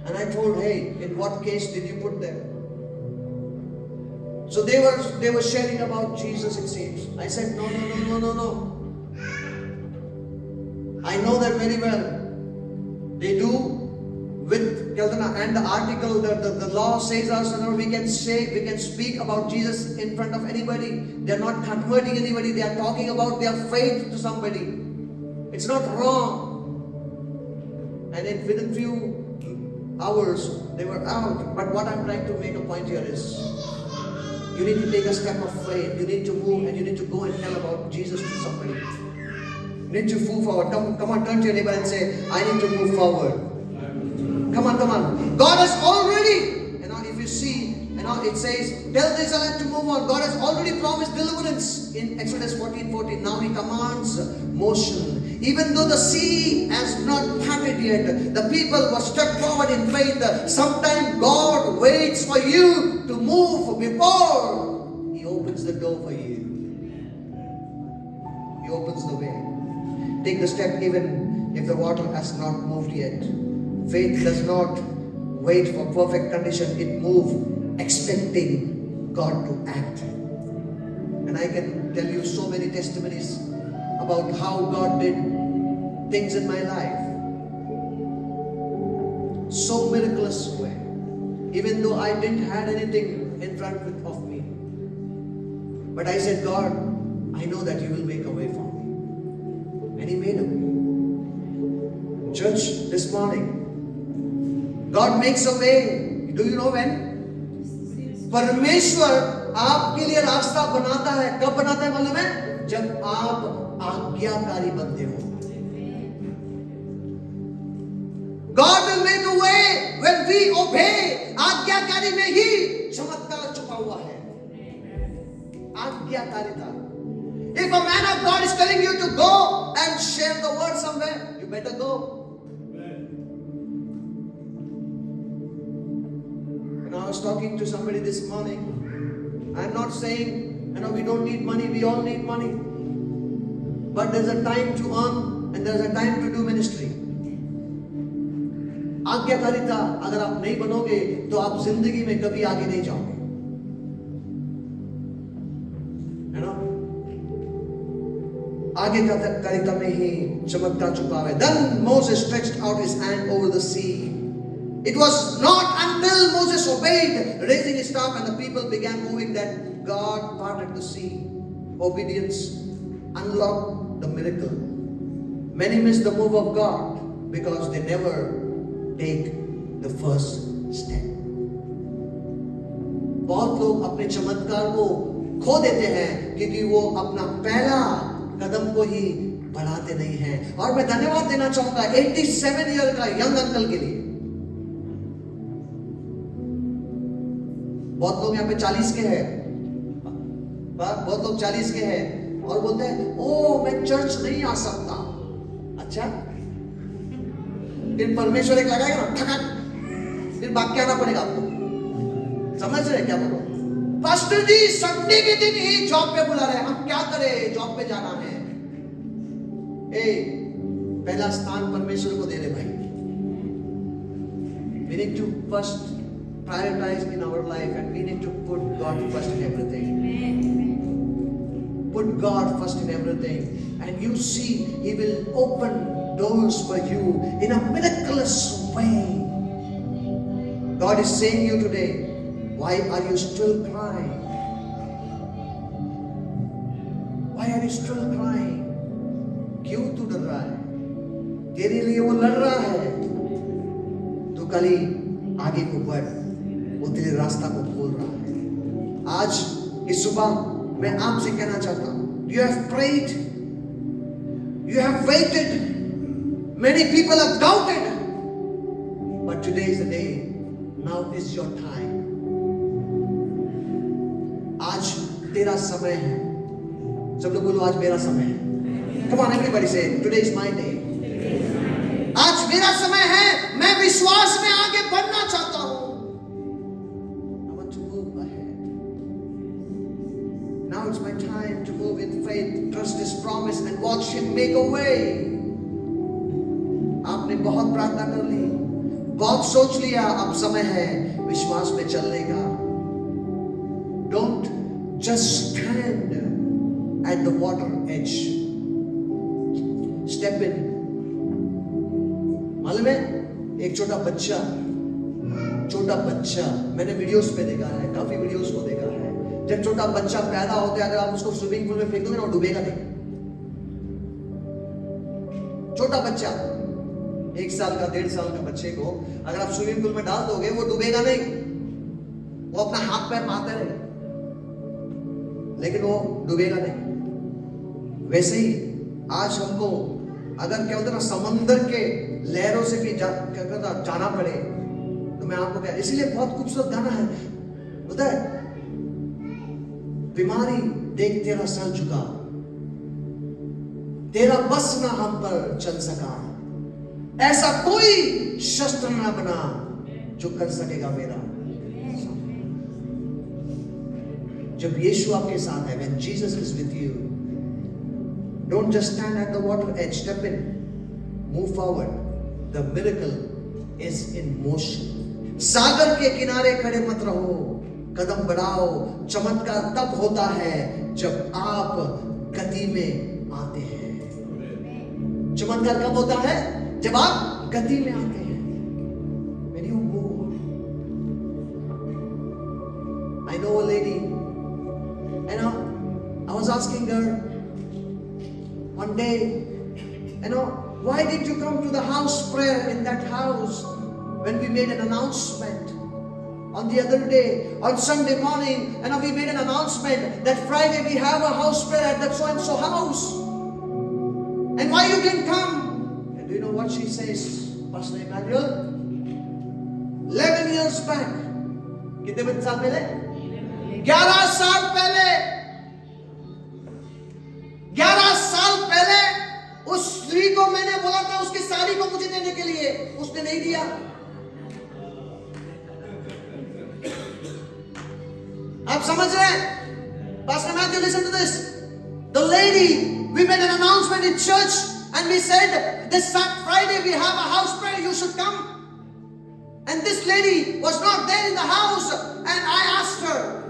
and I told, hey, in what case did you put them? So they were sharing about Jesus, it seems. I said, no. I know that very well. They do with, and the article, the law says us, we can speak about Jesus in front of anybody. They are not converting anybody. They are talking about their faith to somebody. It's not wrong. And within few hours, they were out. But what I'm trying to make a point here is, you need to take a step of faith. You need to move, and you need to go and tell about Jesus to somebody. You need to move forward. Come on, turn to your neighbor and say, I need to move forward. Come on. God has already, if you see, it says, tell the Israelites to move on. God has already promised deliverance in Exodus 14:14. Now He commands motion. Even though the sea has not parted yet, the people were stuck forward in faith. Sometimes God waits for you to move before He opens the door for you. He opens the way. Take the step even if the water has not moved yet. Faith does not wait for perfect condition. It moves expecting God to act. And I can tell you so many testimonies about how God did things in my life. So miraculous way. Even though I didn't have anything in front of me. But I said, God, I know that you will make a way for me. And He made a way. church, this morning, God makes a way. Do you know when? परमेश्वर आपके लिए रास्ता बनाता है. कब बनाता है मालूम है? जब आप आज्ञाकारी बनते हो. God will make a way when we obey. आज्ञाकारी में ही चमत्कार छुपा हुआ है. आज्ञाकारिता. If a man of God is telling you to go and share the word somewhere, you better go. And I was talking to somebody this morning. I'm not saying, we don't need money. We all need money. But there's a time to earn and there's a time to do ministry. आज्ञाकारिता अगर आप नहीं बनोगे तो आप जिंदगी में कभी आगे नहीं जाओगे. आज्ञाकारिता में ही चमत्कार छुपा है. Then Moses stretched out his hand over the sea. It was not until Moses obeyed, raising his staff, and the people began moving, that God parted the sea. Obedience unlocked the miracle. Many miss the move of God because they never take the first step. बहुत लोग अपने चमत्कार को खो देते हैं क्योंकि वो अपना पहला कदम को ही बढ़ाते नहीं हैं. और मैं धन्यवाद देना चाहूंगा 87 ईयर का यंग अंकल के लिए. बहुत लोग यहाँ पे 40 के हैं, बहुत लोग 40 के हैं और बोलते हैं ओ मैं चर्च नहीं आ सकता. अच्छा, फिर परमेश्वर एक लगाएगा ना ठकक, फिर भाग के आना पड़ेगा आपको. समझ रहे क्या बोलो? पास्टर जी संडे के दिन ही जॉब पे बुला रहे हैं, हम क्या करें, जॉब पे जाना है. पहला स्थान परमेश्वर को दे दे भाई. We need to first prioritize in our life and we need to put God first in everything. Put God first in everything and you see He will open doors for you in a miraculous way. God is saying you today, why are you still crying? Why are you still crying? क्यों तू डर रहा है? तेरे लिए वो लड़ रहा है. तो कल ही आगे को बढ़, वो तेरे रास्ता को खोल रहा है. आज इस सुबह मैं आपसे कहना चाहता हूं, you have prayed, you have waited, many people have doubted, but today is the day. Now is your time. आज तेरा समय है. सब लोग बोलो आज मेरा समय है. Come on, everybody say, today is my day. आज मेरा समय है. मैं विश्वास में आगे बढ़ना चाहता हूं. I want to move ahead. Now it's my time to move in faith, trust His promise and watch Him make a way. आपने बहुत प्रार्थना कर ली, बहुत सोच लिया, अब समय है विश्वास में चलने का. Don't just stand at the water edge. Step in. मालूम है एक छोटा बच्चा मैंने वीडियोस पे देखा है, काफी वीडियोस को देखा है. जब छोटा बच्चा पैदा होता है, अगर आप उसको स्विमिंग पूल में फेंक दोगे ना, वो डूबेगा नहीं. छोटा बच्चा 1 साल का 1.5 साल का बच्चे को अगर आप स्विमिंग पूल में डाल दोगे, वो डूबेगा नहीं. वो अपना हाथ पैर मारता रहेगा लेकिन वो डूबेगा नहीं. वैसे ही आज हमको अगर क्या होता है ना, समंदर के लहरों से भी जाना पड़े तो मैं आपको क्या, इसीलिए बहुत खूबसूरत गाना है, होता है बीमारी देख तेरा सर झुका, तेरा बस ना हम पर चल सका, ऐसा कोई शस्त्र ना बना जो कर सकेगा मेरा. जब यीशु आपके साथ है, when Jesus is with you, don't just stand at the water edge, step in, move forward. The miracle is in motion. सागर के किनारे खड़े मत रहो, कदम बढ़ाओ. चमत्कार तब होता है जब आप गति में आते हैं. चमत्कार कब होता है? जब आप गति में आते हैं. When you move. I know a lady, I was asking her one day, why did you come to the house prayer in that house when we made an announcement on the other day, on Sunday morning, and we made an announcement that Friday we have a house prayer at that so and so house. And why you didn't come? And do you know what she says, Pastor Emmanuel? 11 years back. कितने साल पहले? 11 साल पहले 11 साल पहले उस स्त्री को मैंने बोला था उसकी साड़ी को मुझे देने के लिए, उसने नहीं दिया। आप समझ रहे हैं? Pastor Matthew, listen to this. The lady, we made an announcement in church and we said, this Friday we have a house prayer, you should come. And this lady was not there in the house, and I asked her,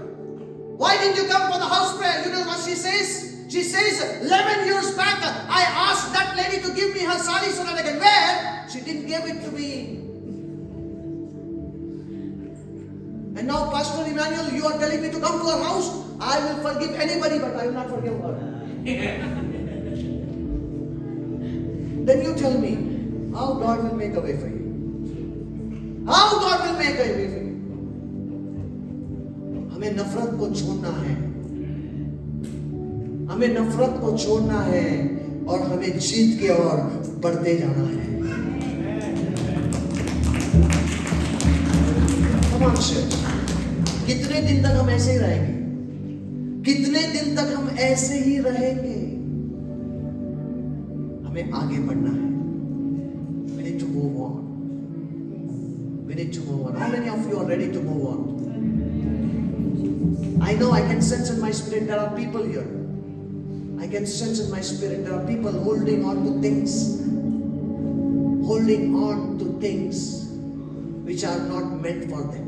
why didn't you come for the house prayer? You know what she says? She says, 11 years back, I asked that lady to give me her sari so that I can wear. She didn't give it to me. And now, Pastor Emmanuel, you are telling me to come to our house. I will forgive anybody, but I will not forgive her. Then you tell me, how God will make a way for you? How God will make a way for you? हमें नफरत को छोड़ना है, हमें नफरत को छोड़ना है और हमें जीत की ओर बढ़ते जाना है। कितने दिन तक हम ऐसे ही रहेंगे? कितने दिन तक हम ऐसे ही रहेंगे? हमें आगे बढ़ना है। We need to move on. We need to move on. How many of you are ready to move on? I know, I can sense in my spirit there are people here. I can sense in my spirit there are people holding on to things. Holding on to things which are not meant for them.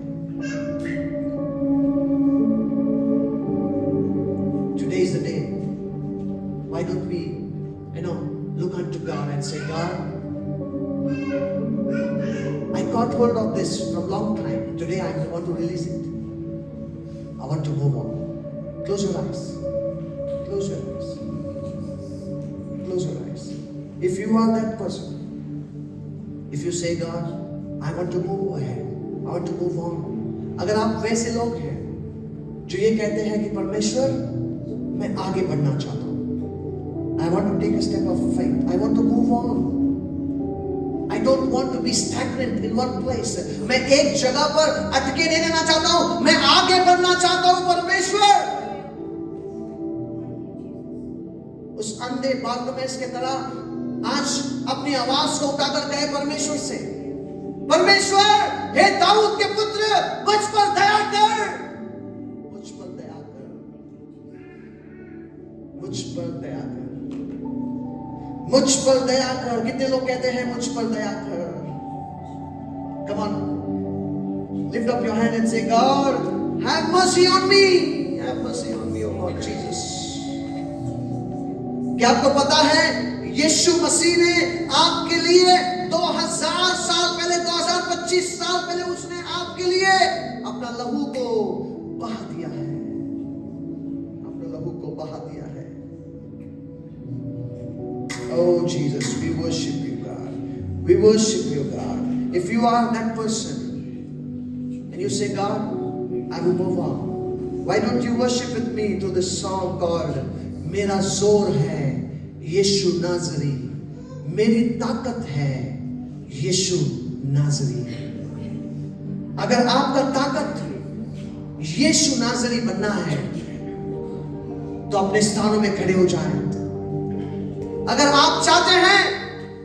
Today is the day. Why don't we, look unto God and say, God, I got hold of this from long time. Today I want to release it. I want to move on. Close your eyes. Close your eyes. Close your eyes. If you are that person, if you say, God, I want to move ahead. I want to move on. अगर आप वैसे लोग हैं जो ये कहते हैं कि परमेश्वर मैं आगे बढ़ना चाहता हूँ, I want to take a step of faith. I want to move on. I don't want to be stagnant in one place. मैं एक जगह पर अटके नहीं रहना चाहता हूँ, मैं आगे बढ़ना चाहता हूँ। परमेश्वर उस अंधे बारतिमेउस के तरह आज अपनी आवाज को उठाकर कहे परमेश्वर से, परमेश्वर हे दाऊद के पुत्र मुझ पर दया कर, मुझ पर दया कर, मुझ पर दया कर, मुझ पर दया कर। कितने लोग कहते हैं मुझ पर दया कर? Come on, lift up your hand and say, God, have mercy on me, have mercy on me, oh Lord Jesus. क्या आपको पता है यीशु मसीह ने आपके लिए 2000 साल पहले, 2025 साल पहले उसने आपके लिए अपना लहू को बहा दिया है, अपना लहू को बहा दिया है। Oh Jesus, we worship you, God. We worship you, God. If you are that person and you say, God, I will move on, why don't you worship with me through this song called मेरा जोर है यीशु नाज़री, मेरी ताकत है यीशु नाज़री। अगर आपका ताकत यीशु नाज़री बनना है तो अपने स्थानों में खड़े हो जाएं। अगर आप चाहते हैं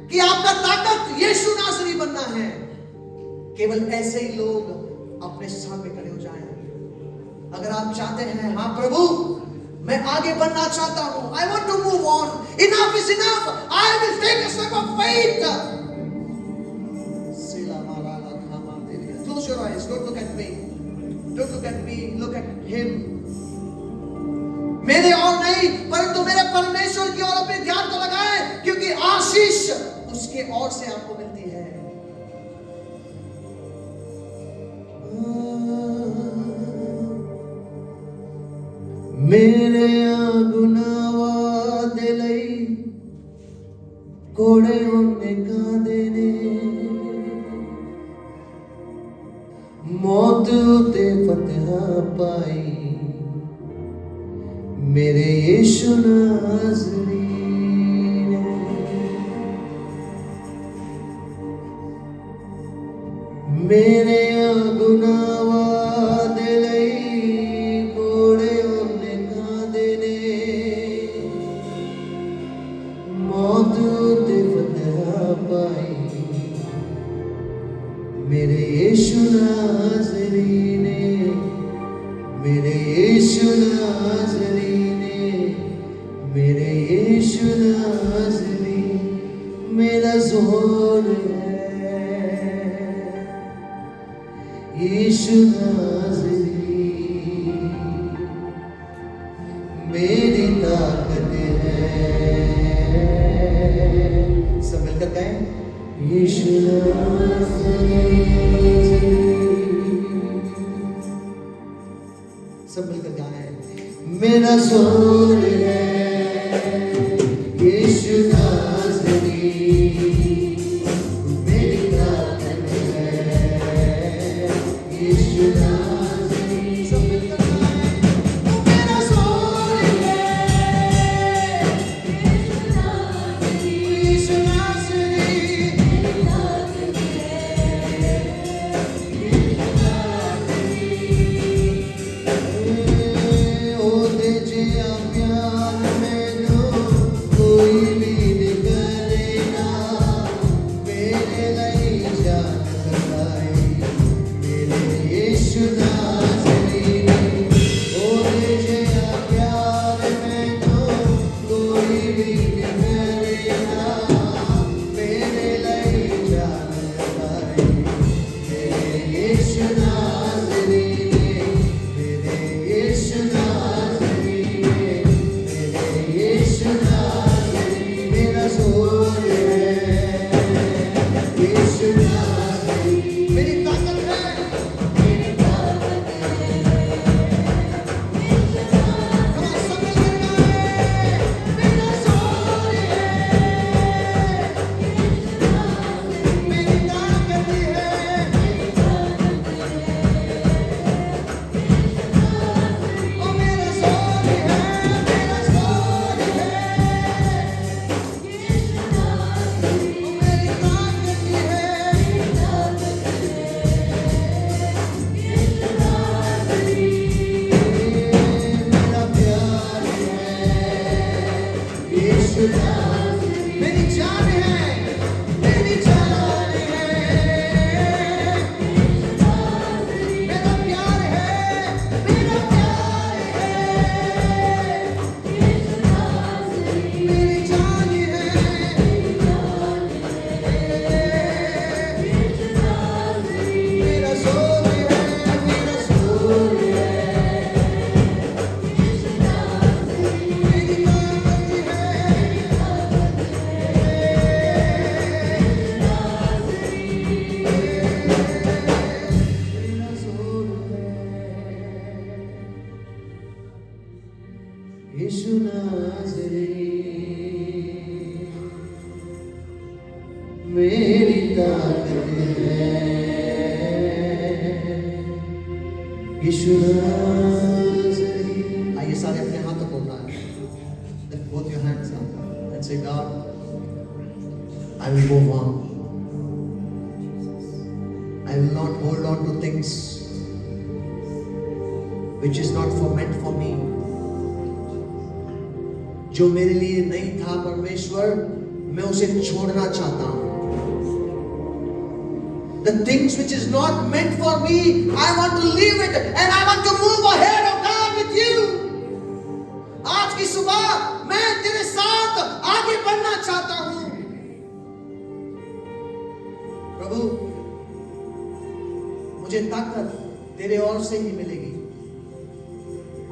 कि आपका ताकत यीशु नाज़री बनना है, केवल ऐसे ही लोग अपने स्थान में खड़े हो जाएं। अगर आप चाहते हैं, हाँ प्रभु मैं आगे बढ़ना चाहता हूं, I want to move on, enough is enough, I will take a step of faith. Close your eyes, don't look at me, don't look at me, look at him. मेरे और नहीं परंतु मेरे परमेश्वर की ओर अपने ध्यान को लगाएं, क्योंकि आशीष उसके ओर से आपको मिलती है। मेरे गुनावा दिलई कोड़े कोड़े उन्हें कांदे ने मौत उते फतह पाई मेरे यीशु नाज़री ने मेरे गुनावा दे लई कोड़े उन्हें कांदे ने मौत उते फतह पाई मेरे यीशु नाज़री ने मेरे यीशु नाज़री ने मेरे यीशु नाज़री मेरा ज़ोर है यीशु नाज़री मेरी ताकत है सब मिलकर गाएं यीशु नाज़री सब मिलकर गाएं मेरा ज़ोर है यीशु नाज़री मेरी ताकत है यीशु नाज़री सब मिलकर गाएं मेरा ज़ोर है यीशु नाज़री मेरी जान है मेरी जान है मेरा प्यार है मेरा प्यार है मेरी जान है मेरा ज़ोर है मेरा ज़ोर है मेरी ताकत है यीशु नाज़री मेरी ताकत है यीशु नाज़री आइए सारे अपने हाथों को उठाएं lift both your hands up and say God I will move on I will not hold on to things which is not meant for me जो मेरे लिए नहीं था परमेश्वर मैं उसे छोड़ना चाहता हूं the things which is not meant for me I want to leave it and I want to move ahead of God with you आज की सुबह मैं तेरे साथ आगे बढ़ना चाहता हूं प्रभु मुझे ताकत तेरे ओर से ही मिलेगी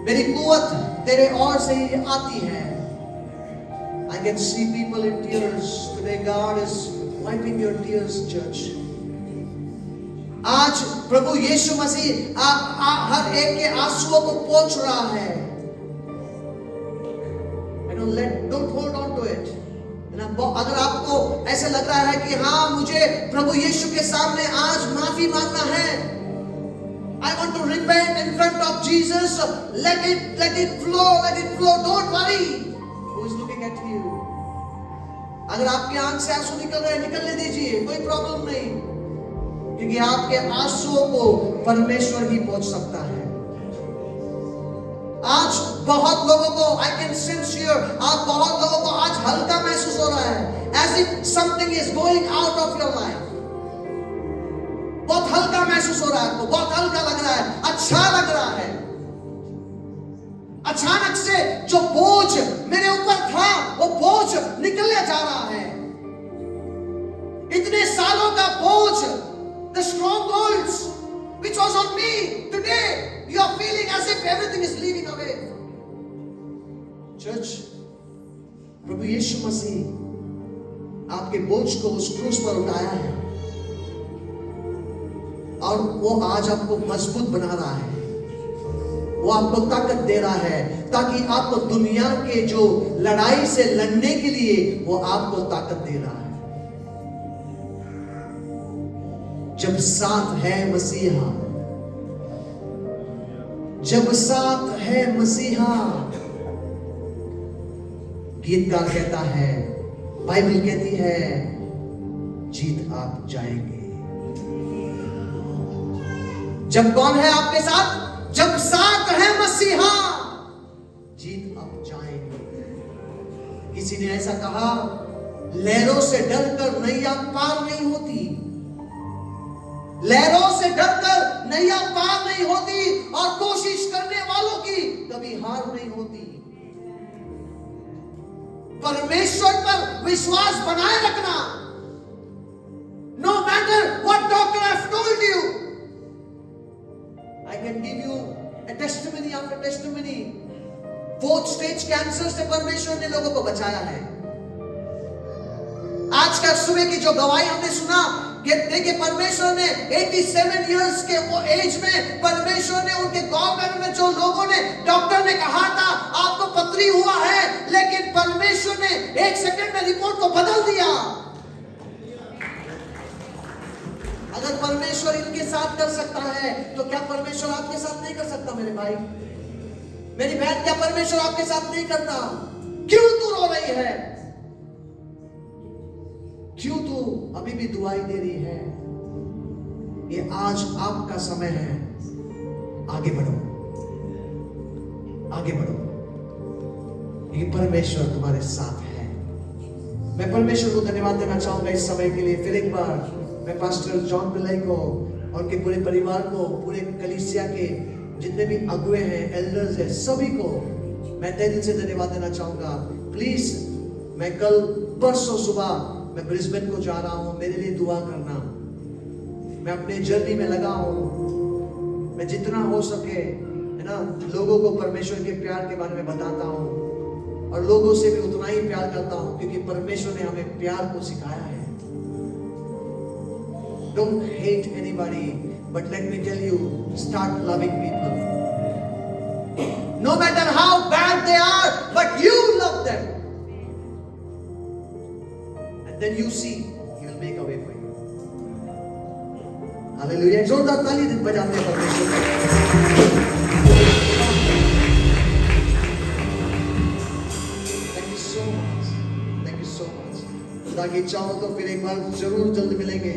मेरी कुवत तेरे ओर से ही आती है I can see people in tears. Today God is wiping your tears, church. आज प्रभु यीशु मसीह हर एक के आंसुओं को पोंछ रहा है. Don't hold on to it. अगर आपको ऐसे लग रहा है कि हाँ मुझे प्रभु यीशु के सामने आज माफी मांगना है, I want to repent in front of Jesus. Let it flow. Don't worry. Who is looking at you? अगर आपकी आंख से आंसू निकल रहे हैं, निकलने दीजिए, कोई प्रॉब्लम नहीं, क्योंकि आपके आंसुओं को परमेश्वर ही पहुंच सकता है। आज बहुत लोगों को I can sense here, आप बहुत लोगों को आज हल्का महसूस हो रहा है, as if something is going out of your life। बहुत हल्का महसूस हो रहा है आपको, बहुत हल्का लग रहा है, अच्छा लग रहा है। अचानक से जो बोझ मेरे ऊपर था वो बोझ निकलने जा रहा है। इतने सालों का बोझ, the strongholds which was on me, today you are feeling as if everything is leaving away। Church, प्रभु यीशु मसीह आपके बोझ को उस क्रूस पर उठाया है और वो आज आपको मजबूत बना रहा है, वो आपको ताकत दे रहा है ताकि आपको दुनिया के जो लड़ाई से लड़ने के लिए वो आपको ताकत दे रहा है। जब साथ है मसीहा, जब साथ है मसीहा, गीतकार कहता है, बाइबल कहती है, जीत आप जाएंगे। जब कौन है आपके साथ? जब साथ है मसीहा, जीत आप जाएंगे। किसी ने ऐसा कहा, लहरों से डरकर नैया पार नहीं होती, लहरों से डरकर नैया पार नहीं होती और कोशिश करने वालों की कभी हार नहीं होती। परमेश्वर पर विश्वास बनाए रखना, no matter what doctor has told you। I can give you a testimony after testimony। 4th stage cancer से परमेश्वर ने लोगों को बचाया है। आज का सुबह की जो गवाही हमने सुना, देखिए परमेश्वर ने 87 इयर्स के वो एज में परमेश्वर ने उनके गवर्नमेंट में जो लोगों ने, डॉक्टर ने कहा था आपको पथरी हुआ है, लेकिन परमेश्वर ने 1 सेकंड में रिपोर्ट को बदल दिया। अगर परमेश्वर इनके साथ कर सकता है तो क्या परमेश्वर आपके साथ नहीं कर सकता? मेरे भाई, मेरी बहन, क्या परमेश्वर आपके साथ नहीं करता? क्यों तू रो रही है? क्यों तू अभी भी दुआई दे रही है? ये आज आपका समय है, आगे बढ़ो, आगे बढ़ो, ये परमेश्वर तुम्हारे साथ है। मैं परमेश्वर को धन्यवाद देना चाहूंगा इस समय के लिए। फिर एक बार मैं पास्टर जॉन पिल्लाई को और उनके पूरे परिवार को, पूरे कलीसिया के जितने भी अगुए हैं, एल्डर्स हैं, सभी को मैं तहे दिल से धन्यवाद देना चाहूंगा। प्लीज, मैं कल परसों सुबह मैं ब्रिस्बेन को जा रहा हूं, मेरे लिए दुआ करना। मैं अपने जर्नी में लगा हूं, मैं जितना हो सके है ना लोगों को परमेश्वर के प्यार के बारे में बताता हूं और लोगों से भी उतना ही प्यार करता हूं, क्योंकि परमेश्वर ने हमें प्यार को सिखाया है। Don't hate anybody, but let me tell you, start loving people. No matter how bad they are, but you love them. And then you see, He will make a way for you. Hallelujah. जोरदार ताली बजाते हैं परमेश्वर को। Thank you so much. Thank you so much. खुदा की चाहो तो फिर एक बार जरूर जल्द मिलेंगे।